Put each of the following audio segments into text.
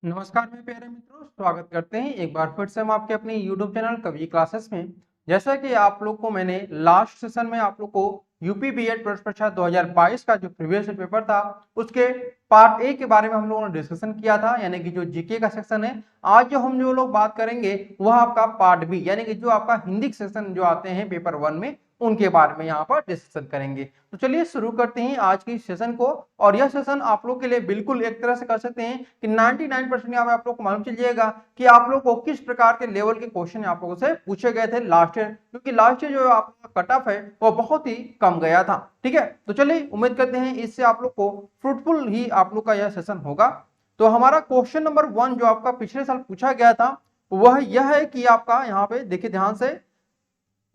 नमस्कार मेरे प्यारे मित्रों, स्वागत करते हैं एक बार फिर से हम आपके अपने YouTube चैनल कवि क्लासेस में। जैसा कि आप लोग को मैंने लास्ट सेशन में आप लोग को यूपी बीएड प्रश्न परीक्षा 2022 का जो प्रीवियस पेपर था उसके पार्ट ए के बारे में हम लोगों ने डिस्कशन किया था, यानी कि जो जीके का सेक्शन है। आज जो लोग बात करेंगे वह आपका पार्ट बी, यानी कि जो आपका हिंदी सेक्शन जो आते हैं पेपर 1 में, उनके बारे में यहाँ पर डिस्कशन करेंगे। तो चलिए शुरू करते हैं आज की सेशन को। और यह सेशन आप लोग के लिए बिल्कुल एक तरह से कर सकते हैं कि 99% यहाँ पे आप लोग को मालूम चल जाएगा कि आप लोग को किस प्रकार के लेवल के क्वेश्चन आप लोगों से पूछे गए थे लास्ट ईयर, क्योंकि लास्ट ईयर जो आपका कट ऑफ है वो बहुत ही कम गया था। ठीक है, तो चलिए उम्मीद करते हैं इससे आप लोग को फ्रूटफुल ही आप लोग का यह सेशन होगा। तो हमारा क्वेश्चन नंबर 1 जो आपका पिछले साल पूछा गया था वह यह है कि आपका यहाँ पे देखिए ध्यान से,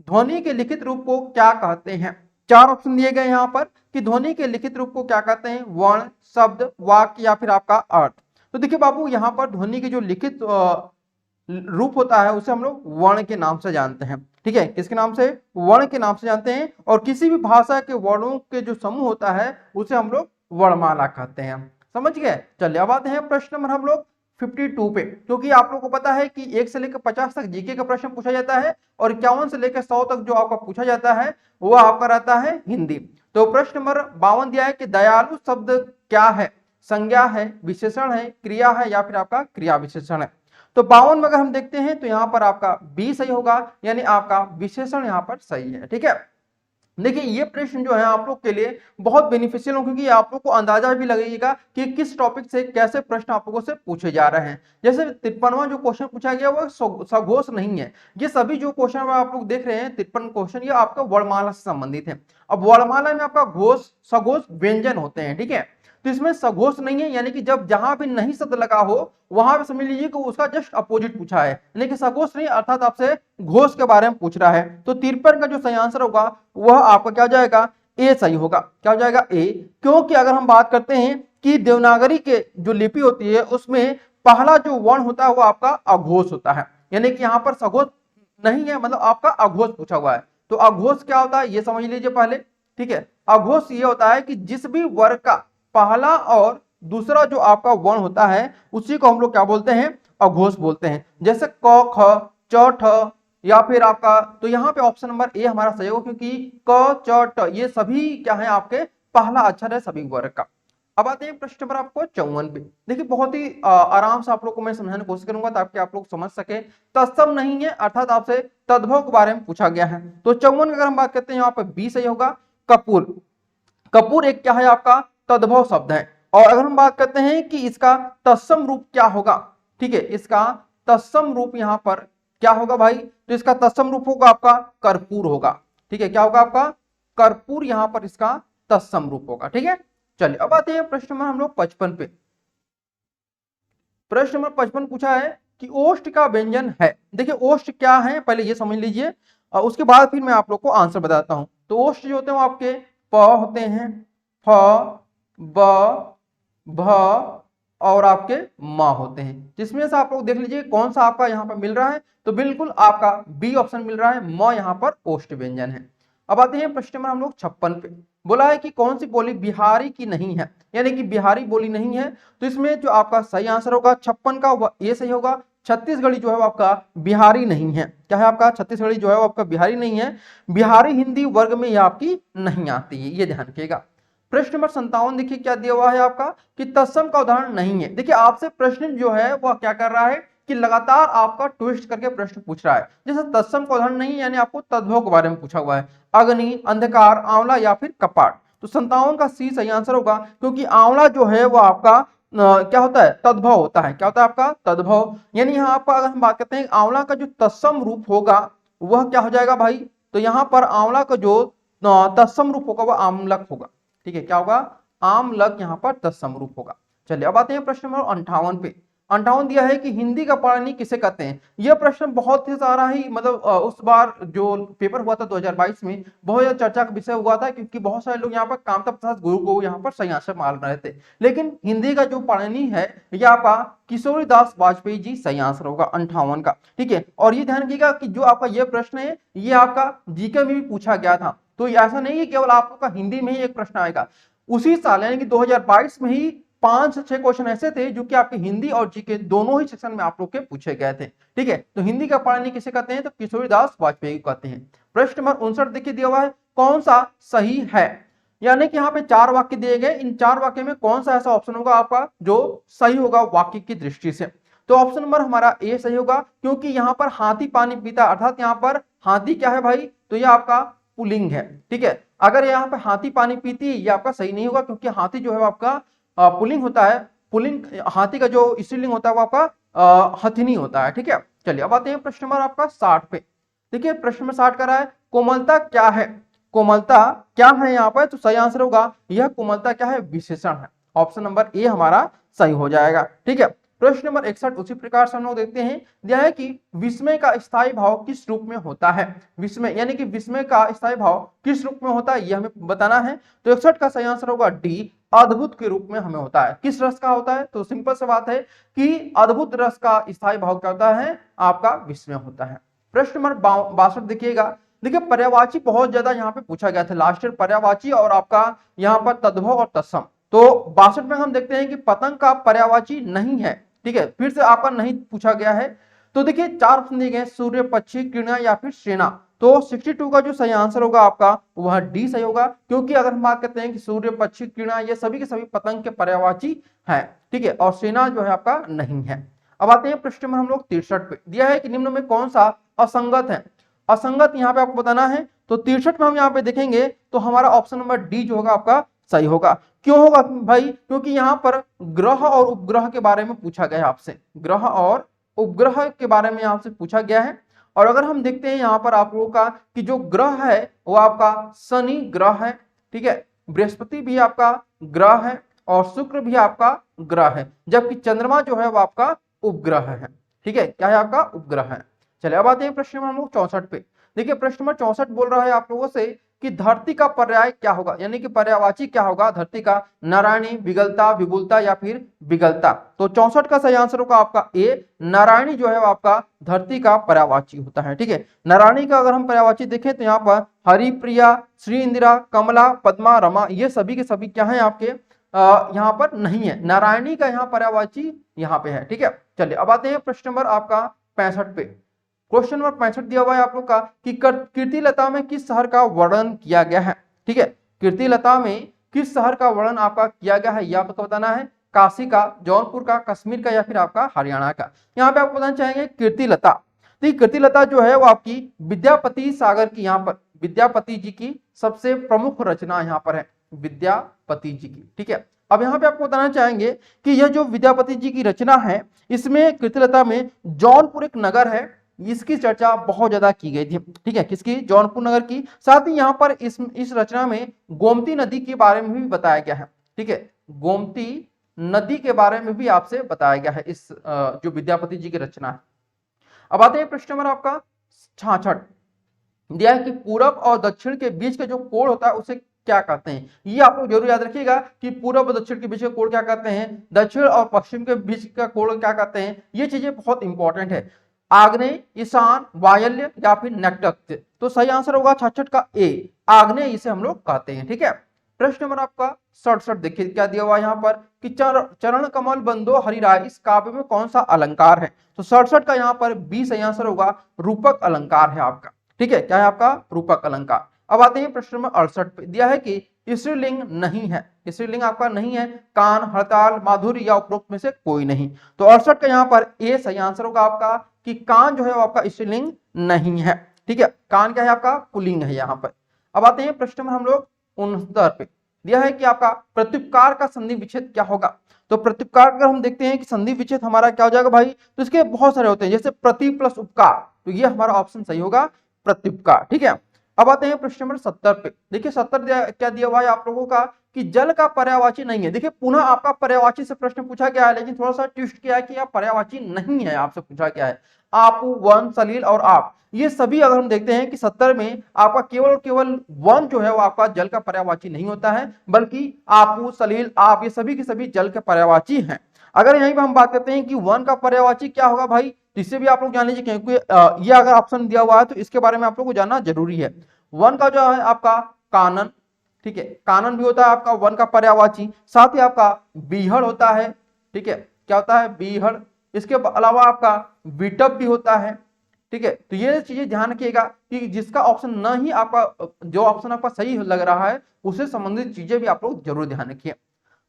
ध्वनि के लिखित रूप को क्या कहते हैं। चार ऑप्शन दिए गए यहाँ पर कि ध्वनि के लिखित रूप को क्या कहते हैं, वर्ण, शब्द, वाक्य या फिर आपका अर्थ। तो देखिए बाबू, यहाँ पर ध्वनि के जो लिखित रूप होता है उसे हम लोग वर्ण के नाम से जानते हैं। ठीक है, किसके नाम से? वर्ण के नाम से जानते हैं। और किसी भी भाषा के वर्णों के जो समूह होता है उसे हम लोग वर्णमाला कहते हैं। समझ गए? चलिए अब आते हैं प्रश्न नंबर हम लोग 52 पे, क्योंकि आप लोगों को पता है कि 1 से लेकर 50 तक जीके का प्रश्न पूछा जाता है और 51 से लेकर 100 तक जो आपका पूछा जाता है वो आपका रहता है हिंदी। तो प्रश्न नंबर 52 दिया है कि दयालु शब्द क्या है? संज्ञा है, विशेषण है, क्रिया है या फिर आपका क्रिया विशेषण है। तो 52 में अगर हम देखते हैं तो यहाँ पर आपका बी सही होगा, यानी आपका विशेषण यहाँ पर सही है। ठीक है, देखिए ये प्रश्न जो है आप लोग के लिए बहुत बेनिफिशियल हो, क्योंकि आप लोग को अंदाजा भी लगेगा कि किस टॉपिक से कैसे प्रश्न आप लोगों से पूछे जा रहे हैं। जैसे 53वां जो क्वेश्चन पूछा गया वो सघोष नहीं है। ये सभी जो क्वेश्चन आप लोग देख रहे हैं 53 क्वेश्चन, ये आपका वर्णमाला से संबंधित है। अब वर्णमाला में आपका घोष सघोष व्यंजन होते हैं। ठीक है, तो इसमें सघोष नहीं है, यानी कि जब जहां भी नहीं शब्द लगा हो वहां पे समझ लीजिए कि उसका जस्ट अपोजिट पूछा है, यानी कि सघोष नहीं, अर्थात आपसे घोष के बारे में पूछ रहा है। तो 53 का जो सही आंसर होगा वह आपका क्या हो जाएगा? ए सही होगा। क्या हो जाएगा? ए। क्योंकि अगर हम बात करते हैं कि देवनागरी के जो लिपि होती है उसमें पहला जो वर्ण होता है वो आपका अघोष होता है, यानी कि यहाँ पर सघोष नहीं है, मतलब आपका अघोष पूछा हुआ है। तो अघोष क्या होता है ये समझ लीजिए पहले। ठीक है, अघोष ये होता है कि जिस भी वर्ग का पहला और दूसरा जो आपका वर्ण होता है उसी को हम लोग क्या बोलते हैं? अघोष बोलते हैं। जैसे क, ख, च, ठ या फिर आपका, तो यहाँ पे ऑप्शन नंबर ए हमारा सही होगा, क्योंकि क, च, ट ये सभी क्या है आपके पहला अक्षर है सभी वर्ग का। अब आते हैं प्रश्न नंबर आपको 54 पे। देखिए बहुत ही आराम से आप लोग को मैं समझाने की कोशिश करूंगा ताकि आप लोग समझ सके। तत्सम नहीं है, अर्थात आपसे तद्भव के बारे में पूछा गया है। तो 54 की अगर हम बात करते हैं यहाँ पे बी सही होगा। कपूर, कपूर एक क्या है आपका? तद्भव शब्द है। और अगर हम बात करते हैं कि इसका तत्सम रूप क्या होगा, ठीक है, इसका तत्सम रूप यहाँ पर क्या होगा भाई? तो इसका तत्सम रूप होगा आपका कर्पूर होगा। ठीक है, क्या होगा आपका? कर्पूर यहाँ पर इसका तत्सम रूप होगा। ठीक है, चलिए अब आते हैं प्रश्न नंबर हम लोग 55 पे। प्रश्न नंबर 55 पूछा है कि ओष्ठ का व्यंजन है। देखिए ओष्ठ क्या है पहले ये समझ लीजिए, और उसके बाद फिर मैं आप लोग को आंसर बताता हूं। तो ओष्ठ जो होते हैं वो आपके प होते हैं, फ, ब, भ और आपके म होते हैं। जिसमें से आप लोग देख लीजिए कौन सा आपका यहाँ पर मिल रहा है। तो बिल्कुल आपका बी ऑप्शन मिल रहा है, म यहाँ पर ओष्ठ व्यंजन है। अब आते हैं प्रश्न नंबर हम लोग 56 पे। बोला है कि कौन सी बोली बिहारी की नहीं है, यानी कि बिहारी बोली नहीं है। तो इसमें जो आपका सही आंसर होगा 56 का वह ए सही होगा। छत्तीसगढ़ी जो है वो आपका बिहारी नहीं है। क्या है आपका? छत्तीसगढ़ी जो है वो आपका बिहारी नहीं है। बिहारी हिंदी वर्ग में ये आपकी नहीं आती है, ये ध्यान रखिएगा। प्रश्न नंबर 57 देखिए क्या दिया हुआ है आपका कि तत्सम का उदाहरण नहीं है। देखिए आपसे प्रश्न जो है वह क्या कर रहा है कि लगातार आपका ट्विस्ट करके प्रश्न पूछ रहा है। जैसे तत्सम का उदाहरण नहीं, यानी आपको तद्भव के बारे में पूछा हुआ है, अग्नि, अंधकार, आंवला या फिर कपाट। तो 57 का सी सही आंसर होगा, क्योंकि आंवला जो है वो आपका क्या होता है? तद्भव होता है। क्या होता है आपका? तद्भव। यानी यहाँ पर अगर हम बात करते हैं आंवला का जो तत्सम रूप होगा वह क्या हो जाएगा भाई? तो यहाँ पर आंवला का जो तत्सम रूप होगा वह आमलक होगा। ठीक है, क्या होगा? आमलक यहाँ पर तत्सम रूप होगा। चलिए अब आते हैं प्रश्न नंबर 58 पे। 58 दिया है कि हिंदी का पाणिनि किसे कहते हैं। यह प्रश्न बहुत ही सारा ही मतलब उस बार जो पेपर हुआ था 2022 में बहुत ज्यादा चर्चा का विषय हुआ था, क्योंकि बहुत सारे लोग यहाँ पर कामता प्रसाद गुरु को यहाँ पर सही आंसर मान रहे थे। लेकिन हिंदी का जो पाणिनि है यह आपका किशोरीदास वाजपेयी जी सही आंसर होगा 58 का। ठीक है, और ये ध्यान रखिएगा कि जो आपका यह प्रश्न है ये आपका जीके में भी पूछा गया था। तो ऐसा नहीं है केवल आपका हिंदी में ही एक प्रश्न आएगा। उसी साल यानी कि 2022 में ही 5 से 6 क्वेश्चन ऐसे थे जो कि आपके हिंदी और जीके दोनों ही सेक्शन में आप लोग के पूछे गए थे। ठीक है, तो हिंदी का पाणिनि किसे कहते हैं, तो किशोरीदास वाजपेयी को कहते हैं। प्रश्न नंबर 59 देखिए दिया हुआ है, कौन सा सही है, यानी कि यहाँ पे 4 वाक्य दिए गए, इन 4 वाक्य में कौन सा ऐसा ऑप्शन होगा आपका जो सही होगा वाक्य की दृष्टि से। तो ऑप्शन नंबर हमारा ए सही होगा, क्योंकि यहाँ पर हाथी पानी पीता, अर्थात यहाँ पर हाथी क्या है भाई, तो ये आपका पुल्लिंग है। ठीक है, अगर यहाँ पे हाथी पानी पीती, ये आपका सही नहीं होगा, क्योंकि हाथी जो है आपका पुल्लिंग होता है। पुल्लिंग हाथी का जो स्त्रीलिंग होता है वो आपका हथिनी होता है। ठीक है, चलिए अब आते हैं प्रश्न नंबर आपका 60 पे। देखिए प्रश्न नंबर 60 कर रहा है, कोमलता क्या है, कोमलता क्या है यहाँ पर, तो सही आंसर होगा यह कोमलता क्या है, विशेषण है। ऑप्शन नंबर ए हमारा सही हो जाएगा। ठीक है, प्रश्न नंबर 61 उसी प्रकार से हम लोग देखते हैं, दिया है कि विस्मय का स्थायी भाव किस रूप में होता है। विस्मय यानी कि विस्मय का स्थायी भाव किस रूप में होता है, यह हमें बताना है। तो 61 का सही आंसर होगा डी, अद्भुत के रूप में हमें होता है। किस रस का होता है, तो सिंपल सी बात है कि अद्भुत रस का स्थायी भाव क्या होता है, आपका विस्मय होता है। प्रश्न नंबर 62 देखिएगा, देखिए पर्यायवाची बहुत ज्यादा यहाँ पे पूछा गया था लास्ट ईयर, पर्यायवाची और आपका यहाँ पर तद्भव और तत्सम। तो 62 में हम देखते हैं कि पतंग का पर्यायवाची नहीं है। ठीक है, फिर से आपका नहीं पूछा गया है। तो देखिए 4 ऑप्शन दिए गए, सूर्य, पक्षी, किरणा या फिर सेना। तो 62 का जो सही आंसर होगा आपका वह डी सही होगा, क्योंकि अगर हम बात करते हैं कि सूर्य, पक्षी, किरणा ये सभी के सभी पतंग के पर्यायवाची हैं। ठीक है, और सेना जो है आपका नहीं है। अब आते हैं प्रश्न में हम लोग 63 पे, दिया है कि निम्न में कौन सा असंगत है। असंगत यहाँ पे आपको बताना है। तो 63 में हम यहाँ पे देखेंगे तो हमारा ऑप्शन नंबर डी जो होगा आपका सही होगा। क्यों होगा भाई, क्योंकि यहाँ पर ग्रह और उपग्रह के बारे में पूछा गया है आपसे, ग्रह और उपग्रह के बारे में आपसे पूछा गया है। और अगर हम देखते हैं यहाँ पर आप लोगों का कि जो ग्रह है वो आपका शनि ग्रह है। ठीक है, बृहस्पति भी आपका ग्रह है और शुक्र भी आपका ग्रह है, जबकि चंद्रमा जो है वो आपका उपग्रह है। ठीक है, क्या है, आपका उपग्रह है। चलिए अब आते हैं प्रश्न नंबर हम लोग 64 पे। देखिए प्रश्न नंबर 64 बोल रहा है आप लोगों से कि धरती का पर्याय क्या होगा, यानी कि पर्यायवाची क्या होगा धरती का, नारायणी, विगलता, विपुलता या फिर विगलता। तो 64 का सही आंसर होगा आपका ए, नारायणी जो है वो आपका धरती का पर्यायवाची होता है। ठीक है, नारायणी का अगर हम पर्यायवाची देखें तो यहाँ पर हरिप्रिया, श्री इंदिरा, कमला, पद्मा, रमा ये सभी के सभी क्या है आपके यहाँ पर नहीं है। नारायणी का यहाँ पर्यायवाची यहाँ पे है। ठीक है, चलिए अब आते हैं प्रश्न नंबर आपका 65 पे। क्वेश्चन नंबर 65 दिया हुआ है आप लोग का कि कीर्तिलता में किस शहर का वर्णन किया गया है। ठीक है, कीर्तिलता में किस शहर का वर्णन आपका किया गया है, यह आपको बताना है। काशी का, जौनपुर का, कश्मीर का या फिर आपका हरियाणा का। यहाँ पे आपको बताना चाहेंगे कीर्तिलता। तो कीर्तिलता जो है वो आपकी विद्यापति सागर की, यहाँ पर विद्यापति जी की सबसे प्रमुख रचना यहाँ पर है, विद्यापति जी की। ठीक है, अब यहाँ पे आपको बताना चाहेंगे कि यह जो विद्यापति जी की रचना है इसमें कीर्तिलता में जौनपुर एक नगर है, इसकी चर्चा बहुत ज्यादा की गई थी। ठीक है, किसकी, जौनपुर नगर की। साथ ही यहाँ पर इस रचना में गोमती नदी के बारे में भी बताया गया है। ठीक है, गोमती नदी के बारे में भी आपसे बताया गया है इस जो विद्यापति जी की रचना है। अब आते हैं प्रश्न नंबर आपका 66, दिया है कि पूरब और दक्षिण के बीच का जो कोण होता है उसे क्या कहते हैं। ये आप लोग जरूर याद रखिएगा कि पूरब और दक्षिण के बीच का कोण क्या कहते हैं, दक्षिण और पश्चिम के बीच का कोण क्या कहते हैं। ये चीजें बहुत इंपॉर्टेंट है। आग्नेय, ईशान, वायव्य या फिर नैऋत्य। तो सही आंसर होगा 66 का ए, आग्नेय इसे हम लोग कहते हैं। ठीक है, प्रश्न नंबर आपका 67 देखिए क्या दिया हुआ यहाँ पर कि चरण कमल बंदो हरिराय इस काव्य में कौन सा अलंकार है। तो 67 का यहाँ पर बी सही आंसर होगा, रूपक अलंकार है आपका। ठीक है, क्या है आपका, रूपक अलंकार। अब आते हैं प्रश्न नंबर 68 पे, दिया है कि स्त्रीलिंग नहीं है, स्त्रीलिंग आपका नहीं है, कान, हड़ताल, माधुरी या उपरोक्त में से कोई नहीं। तो 68 का यहाँ पर ए सही आंसर होगा आपका कि कान जो है वो आपका स्त्रीलिंग नहीं है। ठीक है, कान क्या है आपका, पुल्लिंग है यहाँ पर। अब आते हैं प्रश्न नंबर हम लोग 69 पे, दिया है कि आपका प्रत्युपकार का संधि विच्छेद क्या होगा। तो प्रत्युपकार अगर हम देखते हैं कि संधि विच्छेद हमारा क्या हो जाएगा भाई, तो इसके बहुत सारे होते हैं, जैसे प्रति प्लस उपकार, तो ये हमारा ऑप्शन सही होगा, प्रत्युपकार। ठीक है, अब आते हैं प्रश्न नंबर 70 पे। देखिए 70 क्या दिया हुआ है आप लोगों का कि जल का पर्यायवाची नहीं है। देखिए पुनः आपका पर्यायवाची से प्रश्न पूछा गया है, लेकिन थोड़ा सा ट्विस्ट किया है कि यह पर्यायवाची नहीं है, आपसे पूछा गया है। आप, वन, सलील और आप, ये सभी अगर हम देखते हैं कि 70 में आपका केवल वन जो है वो आपका जल का पर्यायवाची नहीं होता है, बल्कि आपू, सलील, आप ये सभी के सभी जल के पर्यायवाची हैं। अगर यहीं पर हम बात करते हैं कि वन का पर्यायवाची क्या होगा भाई, तो इससे भी आप लोग जान लीजिए, क्योंकि ये अगर ऑप्शन दिया हुआ है तो इसके बारे में आप लोग को जानना जरूरी है। वन का जो है आपका कानन, ठीक है। कानन भी होता है आपका वन का पर्यायवाची, साथ ही आपका बीहड़ होता है, ठीक है, क्या होता है, बीहड़। इसके अलावा आपका विटप भी होता है, ठीक है। तो ये चीजें ध्यान रखिएगा कि जिसका ऑप्शन न ही आपका, जो ऑप्शन आपका सही लग रहा है उससे संबंधित चीजें भी आप लोग जरूर ध्यान रखिए।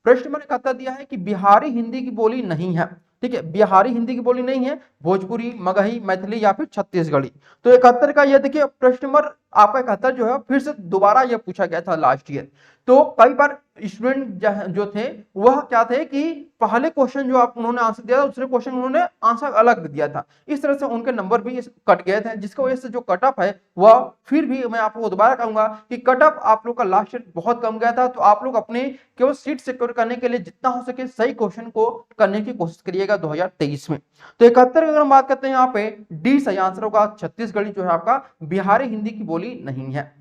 प्रश्न मैंने कहता दिया है कि बिहारी हिंदी की बोली नहीं है, ठीक है, बिहारी हिंदी की बोली नहीं है, भोजपुरी, मगही, मैथिली या फिर छत्तीसगढ़ी। तो 71 का ये देखिए प्रश्न नंबर आपका 71 जो है फिर से दोबारा ये पूछा गया था लास्ट ईयर। तो कई बार स्टूडेंट जो थे वह क्या थे कि पहले क्वेश्चन जो आप उन्होंने आंसर दिया था दूसरे क्वेश्चन उन्होंने आंसर अलग दिया था, इस तरह से उनके नंबर भी कट गए थे, जिसकी वजह से जो कट ऑफ है वह फिर भी मैं आप लोगों को दोबारा कहूंगा कि कट ऑफ आप लोग का लास्ट ईयर बहुत कम गया था। तो आप लोग अपने केवल सीट सिक्योर करने के लिए जितना हो सके सही क्वेश्चन को करने की कोशिश करिएगा 2023 में। तो 71 अगर हम बात करते हैं यहाँ पे डी सही आंसर होगा, छत्तीसगढ़ी जो है आपका बिहारी हिंदी की बोली नहीं है।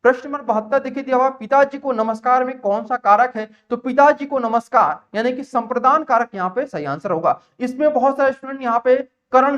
प्रश्न नंबर 72 देखिए दिया हुआ पिताजी को नमस्कार में कौन सा कारक है। तो पिताजी को नमस्कार यानी कि संप्रदान कारक यहाँ पे सही आंसर होगा। इसमें बहुत सारे स्टूडेंट यहाँ पे करण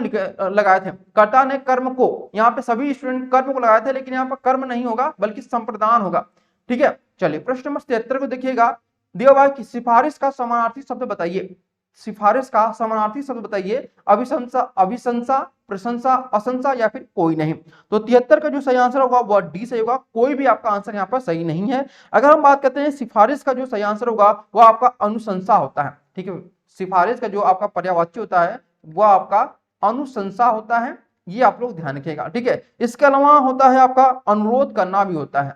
लगाए थे, कर्ता ने कर्म को, यहाँ पे सभी स्टूडेंट कर्म को लगाए थे लेकिन यहाँ पर कर्म नहीं होगा बल्कि संप्रदान होगा, ठीक है। चलिए प्रश्न नंबर 73 को देखिएगा, दिया हुआ है कि सिफारिश का समानार्थी शब्द बताइए। सिफारिश का समानार्थी शब्द बताइए, अभिशंसा, अभिशंसा, प्रशंसा, असंसा या फिर कोई नहीं। तो 73 का जो सही आंसर होगा वह डी सही होगा, कोई भी आपका आंसर यहाँ पर सही नहीं है। अगर हम बात करते हैं सिफारिश का जो सही आंसर होगा वह आपका अनुशंसा होता है, ठीक है। सिफारिश का जो आपका पर्यायवाची होता है वह आपका अनुशंसा होता है, ये आप लोग ध्यान रखिएगा, ठीक है। इसके अलावा होता है आपका अनुरोध करना भी होता है,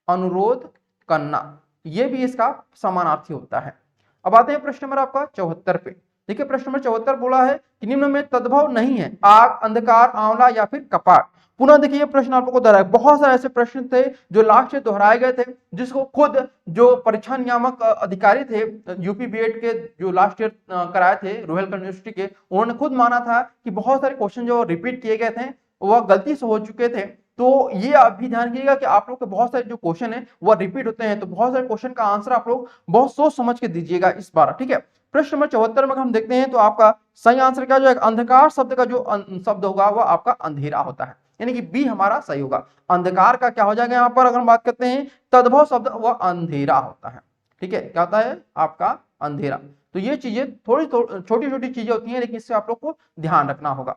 अनुरोध करना, ये भी इसका समानार्थी होता है। अब आते हैं प्रश्न नंबर आपका 74 पे। देखिए प्रश्न नंबर 74 बोला है कि निम्न में तद्भव नहीं है, आग, अंधकार, आंवला या फिर कपाट। पुनः देखिए ये प्रश्न आप लोगों को दोहराया, बहुत सारे ऐसे प्रश्न थे जो लास्ट से दोहराए गए थे, जिसको खुद जो परीक्षा नियामक अधिकारी थे यूपी बीएड के जो लास्ट ईयर कराए थे रोहिलखंड यूनिवर्सिटी के, उन्होंने खुद माना था कि बहुत सारे क्वेश्चन जो रिपीट किए गए थे वह गलती से हो चुके थे। तो ये आप भी ध्यान रखिएगा कि आप लोग के बहुत सारे जो क्वेश्चन है वह रिपीट होते हैं, तो बहुत सारे क्वेश्चन का आंसर आप लोग बहुत सोच समझ के दीजिएगा इस बार, ठीक है। प्रश्न नंबर 74 में हम देखते हैं तो आपका सही आंसर क्या जो है, अंधकार शब्द का जो शब्द होगा वह आपका अंधेरा होता है, यानी कि बी हमारा सही होगा। अंधकार का क्या हो जाएगा यहाँ पर, अगर हम बात करते हैं तद्भव शब्द वह अंधेरा होता है, ठीक है, क्या होता है आपका अंधेरा। तो ये चीजें थोड़ी छोटी छोटी चीजें होती हैं लेकिन इससे आप लोग को ध्यान रखना होगा।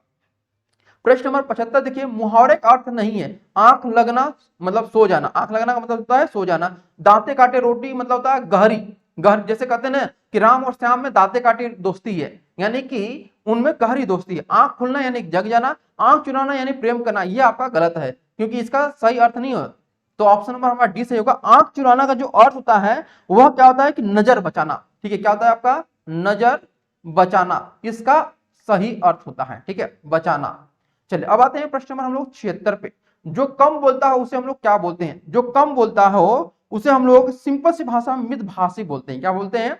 प्रश्न नंबर 75 देखिए, मुहावरे का अर्थ नहीं है आंख लगना मतलब सो जाना, आंख लगना का मतलब होता है सो जाना। दांते काटे रोटी मतलब होता है गहरी, गहर, जैसे कहते हैं ना कि राम और श्याम में दांते काटे दोस्ती है, यानी कि उनमें गहरी दोस्ती है। आंख खुलना यानी जग जाना, आंख चुराना यानी प्रेम करना, ये आपका गलत है क्योंकि इसका सही अर्थ नहीं हो। तो ऑप्शन नंबर हमारा डी सही होगा। आंख चुराना का जो अर्थ होता है वह क्या होता है कि नजर बचाना, ठीक है, क्या होता है आपका नजर बचाना, इसका सही अर्थ होता है, ठीक है, बचाना। चलिए अब आते हैं प्रश्न नंबर हम लोग 76 पे। जो कम बोलता है उसे हम लोग क्या बोलते हैं, जो कम बोलता हो उसे हम लोग सिंपल सी भाषा में मितभाषी बोलते हैं। क्या बोलते हैं,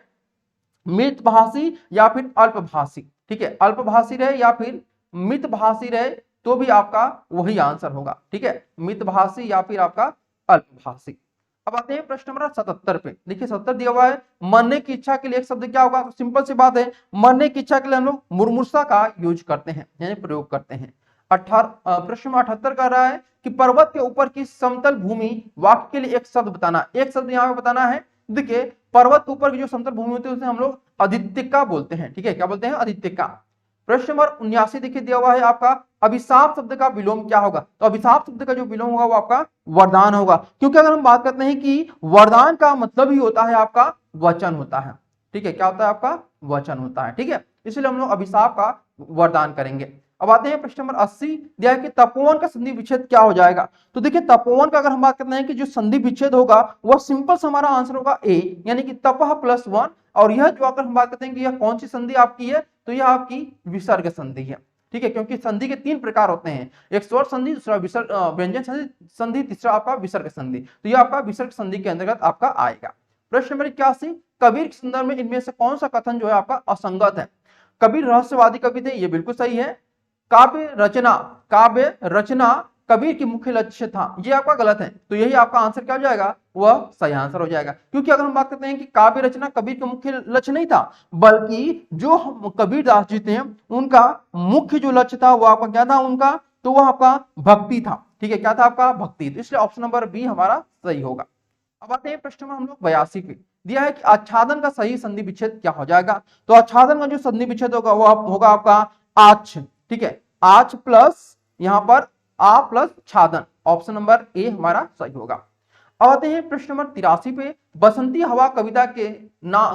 मितभाषी या फिर अल्पभाषी, ठीक है, अल्पभाषी रहे या फिर मितभाषी रहे तो भी आपका वही आंसर होगा, ठीक है, मितभाषी या फिर आपका अल्पभाषी। अब आते हैं प्रश्न नंबर 77 पे। देखिए 77 दिया हुआ है, मरने की इच्छा के लिए एक शब्द क्या होगा, तो सिंपल सी बात है, मरने की इच्छा के लिए हम लोग मुर्मूसा का यूज करते हैं यानी प्रयोग करते हैं। प्रश्न 78 कर रहा है कि पर्वत के ऊपर की समतल भूमि वाक्य के लिए एक शब्द बताना, एक शब्द यहाँ पे बताना है। देखिए पर्वत के ऊपर की जो समतल भूमि होती है उसे हम लोग आदित्यिका बोलते हैं, ठीक है, क्या बोलते हैं, आदित्यिका। प्रश्न नंबर 79 देखिए दिया हुआ है आपका, अभिशाप शब्द का विलोम क्या होगा। तो अभिशाप शब्द का जो विलोम होगा वो आपका वरदान होगा, क्योंकि अगर हम बात करते हैं कि वरदान का मतलब ही होता है आपका वचन होता है, ठीक है, क्या होता है आपका वचन होता है, ठीक है, इसलिए हम लोग अभिशाप का वरदान करेंगे। अब आते हैं प्रश्न नंबर 80 दिया है कि तपोवन का संधि विच्छेद क्या हो जाएगा। तो देखिए तपोवन का अगर हम बात करते हैं कि जो संधि विच्छेद होगा वह सिंपल से हमारा आंसर होगा ए, यानी कि तपह +1। और यह जो अगर हम बात करते हैं कि यह कौन सी संधि आपकी है, तो यह आपकी विसर्ग संधि है, ठीक है, क्योंकि संधि के 3 प्रकार होते हैं, एक स्वर संधि, दूसरा विसर्ग व्यंजन संधि, तीसरा आपका विसर्ग संधि। तो यह आपका विसर्ग संधि के अंतर्गत आपका आएगा। प्रश्न नंबर 81, कबीर के संदर्भ में इनमें से कौन सा कथन जो है आपका असंगत है। कबीर रहस्यवादी कवि थे, ये बिल्कुल सही है। काव्य रचना कबीर की मुख्य लक्ष्य था, ये आपका गलत है। तो यही आपका आंसर क्या हो जाएगा, वह सही आंसर हो जाएगा, क्योंकि अगर हम बात करते हैं कि काव्य रचना कबीर का मुख्य लक्ष्य नहीं था, बल्कि जो कबीर दास जी थे उनका मुख्य जो लक्ष्य था वो आपका क्या था उनका, तो वह आपका भक्ति था, ठीक है, क्या था आपका भक्ति। तो इसलिए ऑप्शन नंबर बी हमारा सही होगा। अब आते हैं प्रश्न में हम लोग 82 पे। दिया है कि आच्छादन का सही संधि विच्छेद क्या हो जाएगा। तो आच्छादन का जो संधि विच्छेद होगा वो होगा आपका आछ, ठीक है, आछ प्लस यहां पर आ प्लस छादन, ऑप्शन नंबर ए हमारा सही होगा। अब आते हैं प्रश्न नंबर 83 पे। बसंती हवा कविता के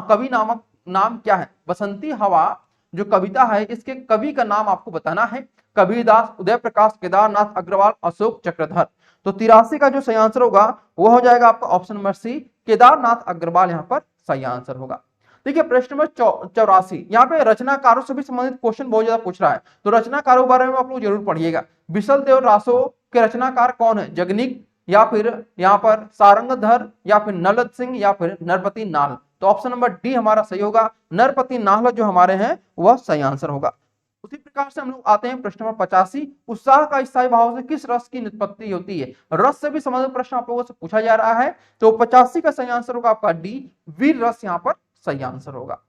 कवि नामक नाम क्या है। बसंती हवा जो कविता है इसके कवि का नाम आपको बताना है। कबीरदास, उदय प्रकाश, केदारनाथ अग्रवाल, अशोक चक्रधर। तो 83 का जो सही आंसर होगा वो हो जाएगा आपका option number C, Kedarnath Agarwal यहाँ पर सही आंसर होगा। देखिए प्रश्न नंबर 84, यहाँ पे रचनाकारों से भी संबंधित क्वेश्चन बहुत ज्यादा पूछ रहा है, तो रचनाकारों के बारे में आप लोग जरूर पढ़िएगा। विशल देव रासो के रचनाकार कौन है। जगनीक, या फिर यहाँ पर सारंगधर, या फिर नलद सिंह, या फिर नरपति नाल। तो ऑप्शन नंबर डी हमारा सही होगा, नरपति नाहल जो हमारे हैं वह सही आंसर होगा। उसी प्रकार से हम लोग आते हैं प्रश्न नंबर 85। उत्साह का स्थायी भाव से किस रस की निष्पत्ति होती है। रस से भी संबंधित प्रश्न आप लोगों से पूछा जा रहा है, तो 85 का सही आंसर होगा आपका डी, वीर रस यहाँ पर सही आंसर होगा।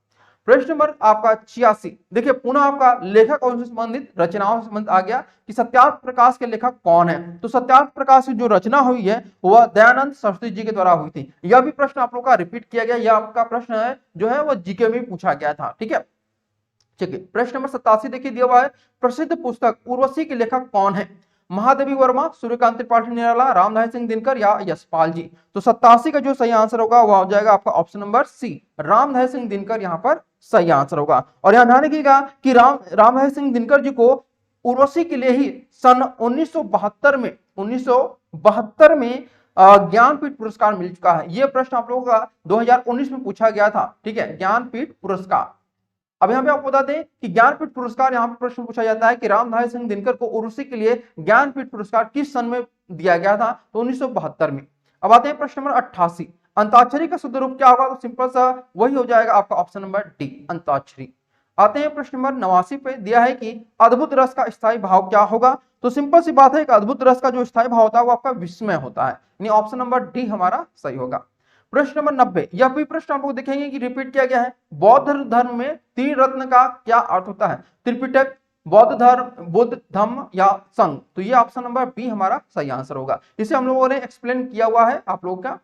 प्रश्न नंबर आपका 86, देखिए पुनः आपका लेखक और उनसे संबंधित रचनाओं से संबंधित आ गया कि सत्यार्थ प्रकाश के लेखक कौन है। तो सत्यार्थ प्रकाश की जो रचना हुई है वह दयानंद सरस्वती जी के द्वारा हुई थी। यह भी प्रश्न आप लोग का रिपीट किया गया, यह आपका प्रश्न है जो है वह जीके में पूछा गया था, ठीक है। ठीक है, प्रश्न नंबर 87 देखिए दिया हुआ है, प्रसिद्ध पुस्तक उर्वशी के लेखक कौन है। महादेवी वर्मा, सूर्यकांत त्रिपाठी निराला, रामधारी सिंह दिनकर या यशपाल जी। तो 87 का जो सही आंसर होगा वह हो जाएगा आपका option number C, Ramdhari Singh Dinkar यहाँ पर सही आंसर होगा। और यहाँ ध्यान रखिएगा कि रामधारी सिंह दिनकर जी को उर्वशी के लिए ही सन 1972 में ज्ञानपीठ पुरस्कार मिल चुका है। यह प्रश्न आप लोगों का 2019 में पूछा गया था, ठीक है, ज्ञानपीठ पुरस्कार। अब यहाँ पे आपको बता दें कि ज्ञानपीठ पुरस्कार, यहाँ पर प्रश्न पूछा जाता है कि रामधारी सिंह दिनकर को उर्वशी के लिए ज्ञानपीठ पुरस्कार किस सन में दिया गया था। तो 1972 में। अब आते हैं प्रश्न नंबर 88, अंताक्षरी का शुद्ध रूप क्या होगा। तो सिंपल सा वही हो जाएगा आपका ऑप्शन नंबर डी, अंताक्षरी। आते हैं प्रश्न नंबर 89 पे। दिया है कि अद्भुत रस का स्थायी भाव क्या होगा। तो सिंपल सी बात है कि अद्भुत रस का जो स्थायी भाव होता है वो आपका विस्मय होता है, यानी ऑप्शन नंबर डी हमारा सही होगा। प्रश्न नंबर 90, यह भी प्रश्न आप लोग देखेंगे कि रिपीट किया गया है। बौद्ध धर्म में त्रिरत्न का क्या अर्थ होता है। त्रिपिटक, बौद्ध धर्म, बुद्ध धम्म या संघ। तो ये ऑप्शन नंबर बी हमारा सही आंसर होगा। इसे हम लोगों ने एक्सप्लेन किया हुआ है आप लोगों का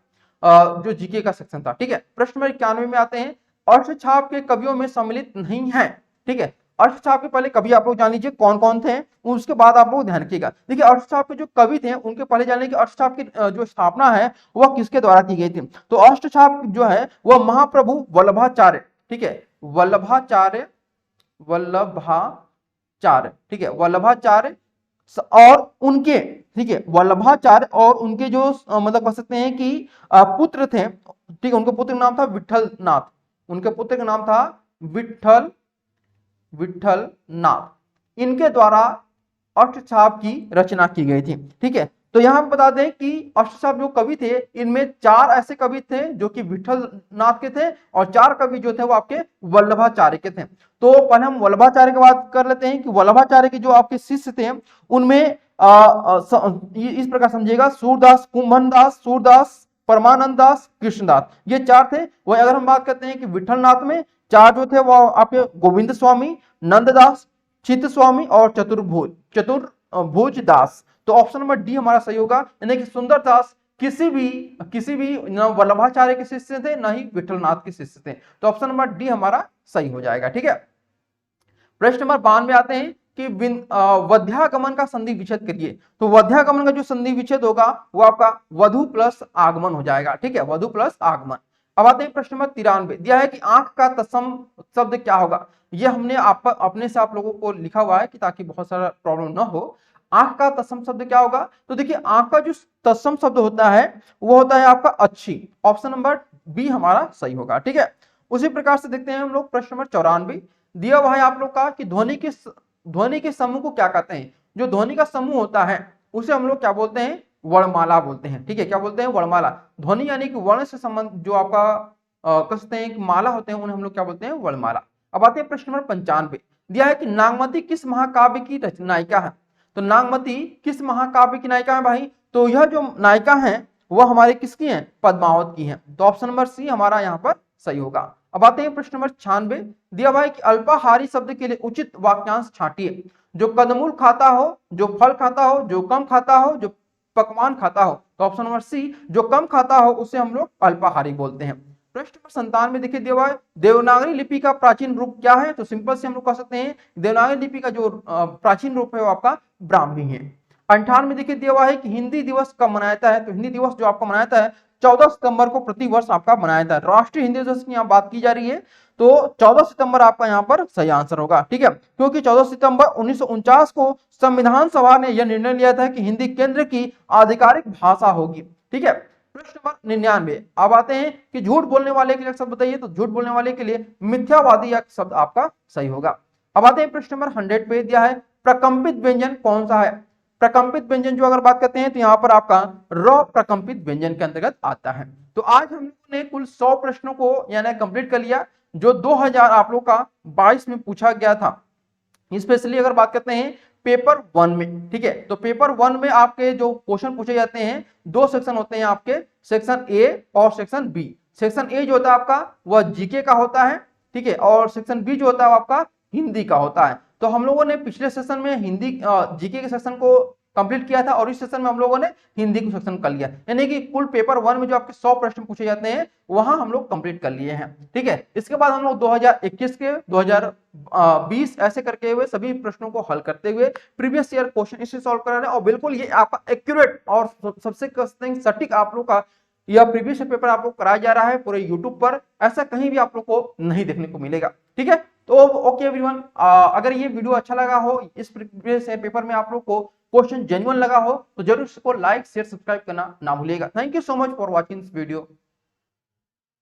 जो जीके का सेक्शन था, ठीक है। प्रश्न नंबर 91 में आते हैं, अष्टछाप के कवियों में सम्मिलित नहीं है, ठीक है। अष्टछाप के पहले कवि आप लोग जान लीजिए कौन कौन थे, उसके बाद आप लोग ध्यान रखिएगा। देखिए अष्टछाप के जो कवि थे उनके पहले जान लीजिए अष्टछाप की जो स्थापना है वह किसके द्वारा की गई थी। तो अष्टछाप जो है वह महाप्रभु वल्लभाचार्य, ठीक है, वल्लभाचार्य, ठीक है, वल्लभाचार्य और उनके, ठीक है, वल्लभाचार्य और उनके जो मतलब कह सकते हैं कि पुत्र थे, ठीक है, उनके पुत्र का नाम था विठल नाथ, उनके पुत्र का नाम था विठल नाथ। इनके द्वारा अष्टछाप की रचना की गई थी, ठीक है। तो यहां बता दें कि अष्टछाप जो कवि थे इनमें 4 ऐसे कवि थे जो कि विठल नाथ के थे और 4 कवि जो थे वो आपके वल्लभाचार्य के थे। तो पहले हम वल्लभाचार्य की बात कर लेते हैं कि वल्लभाचार्य के जो आपके शिष्य थे उनमें इस प्रकार समझिएगा, सूरदास, कुंभन दास, सूरदास, परमानंद दास, कृष्णदास, ये 4 थे। वही अगर हम बात करते हैं कि विठल नाथ में 4 जो थे वो आपके गोविंद स्वामी, नंददास, चित्त स्वामी और चतुर्भुज दास। तो ऑप्शन नंबर डी हमारा सही होगा, यानी कि सुंदर दास किसी भी न वल्लभाचार्य के शिष्य थे न ही विठलनाथ के शिष्य थे। तो ऑप्शन नंबर डी हमारा सही हो जाएगा, ठीक है। प्रश्न नंबर 92 आते हैं कि वध्यागमन का संधि विच्छेद करिए। तो वध्यागमन का जो संधि विच्छेद होगा वो आपका वधु प्लस आगमन हो जाएगा, ठीक है, वधु प्लस आगमन। अब आते हैं प्रश्न नंबर 93, दिया है कि आंख का तत्सम शब्द क्या होगा। ये हमने अपने से आप लोगों को लिखा हुआ है कि ताकि बहुत सारा प्रॉब्लम ना हो। आंख का तत्सम शब्द क्या होगा। तो देखिए आंख का जो तत्सम शब्द होता है वो होता है आपका अच्छी, ऑप्शन नंबर बी हमारा सही होगा, ठीक है। उसी प्रकार से देखते हैं हम लोग प्रश्न नंबर 94, दिया हुआ है आप लोग का कि ध्वनि के समूह को क्या कहते हैं। जो ध्वनि का समूह होता है उसे हम लोग क्या बोलते हैं, वर्णमाला बोलते हैं, ठीक है। क्या बोलते हैं, वर्णमाला। ध्वनि यानी कि वर्ण से संबंध जो आपका कहते हैं कि माला होते हैं उन्हें हम लोग क्या बोलते हैं, वर्णमाला। अब आते हैं प्रश्न नंबर 95, दिया है कि नागमती किस महाकाव्य की नायिका है। तो नागमती किस महाकाव्य की नायिका है भाई। तो यह जो नायिका है वह हमारे किसकी है, पद्मावत की है। तो ऑप्शन नंबर सी हमारा यहाँ पर सही होगा। अब आते हैं प्रश्न नंबर 96, दिया हुआ है कि अल्पाहारी शब्द के लिए उचित वाक्यांश छांटिए। जो कंदमूल खाता हो, जो फल खाता हो, जो कम खाता हो, जो पकवान खाता हो। तो ऑप्शन नंबर सी, जो कम खाता हो उसे हम लोग अल्पाहारी बोलते हैं। प्रश्न नंबर 57 में देखिए दिया है, देवनागरी लिपि का प्राचीन रूप क्या है? तो सिंपल से हम लोग कह सकते हैं देवनागरी लिपि का जो प्राचीन रूप है वो आपका ब्राह्मी है। 58 में देखिए दिया हुआ है कि हिंदी दिवस कब मनाया जाता है? तो हिंदी दिवस जो आपका मनाया जाता है 14 सितंबर को प्रति वर्ष आपका मनाया जाता है। राष्ट्रीय हिंदी दिवस की यहाँ बात की जा रही है तो 14 सितंबर आपका यहाँ पर सही आंसर होगा, ठीक है, क्योंकि 14 सितंबर 1949 को संविधान सभा ने यह निर्णय लिया था कि हिंदी केंद्र की आधिकारिक भाषा होगी, ठीक है। प्रश्न नंबर 99, अब आते हैं कि झूठ बोलने वाले के लिए शब्द बताइए। तो झूठ बोलने वाले के लिए मिथ्यावादी या शब्द आपका सही होगा। अब आते हैं प्रश्न नंबर 100 पे दिया है, प्रकंपित व्यंजन कौन सा है? प्रकंपित व्यंजन जो अगर बात करते हैं तो यहाँ पर आपका र प्रकंपित व्यंजन के अंतर्गत आता है। तो आज हम लोगों ने कुल 100 प्रश्नों को यानी कंप्लीट कर लिया जो 2000 आप लोग का 22 में पूछा गया था। स्पेशली अगर बात करते हैं पेपर 1 में, ठीक है, तो पेपर 1 में आपके जो क्वेश्चन पूछे जाते हैं दो सेक्शन होते हैं आपके, सेक्शन ए और सेक्शन बी। सेक्शन ए जो होता है आपका वह जीके का होता है, ठीक है, और सेक्शन बी जो होता है आपका हिंदी का होता है। तो हम लोगों ने पिछले सेशन में हिंदी जीके के सेक्शन को कंप्लीट किया था और इस सेशन में हम लोगों ने हिंदी को सेक्शन कर लिया, यानी कि कुल पेपर 1 में जो आपके 100 प्रश्न पूछे जाते हैं वहां हम लोग कंप्लीट कर लिए हैं, ठीक है। इसके बाद हम लोग 2021 के 2020 ऐसे करके हुए सभी प्रश्नों को हल करते हुए प्रीवियस ईयर क्वेश्चन इसे सॉल्व करा रहे हैं और बिल्कुल ये आपका एक्यूरेट और सबसे सटीक आप लोग का यह प्रीवियस पेपर आप लोग कराया जा रहा है पूरे यूट्यूब पर, ऐसा कहीं भी आप लोग को नहीं देखने को मिलेगा, ठीक है। तो ओके एवरीवन, अगर ये वीडियो अच्छा लगा हो, इस प्रीवियस पेपर में आप लोग को क्वेश्चन जेन्युइन लगा हो तो जरूर इसको लाइक शेयर सब्सक्राइब करना ना भूलिएगा। Thank you so much for watching this video.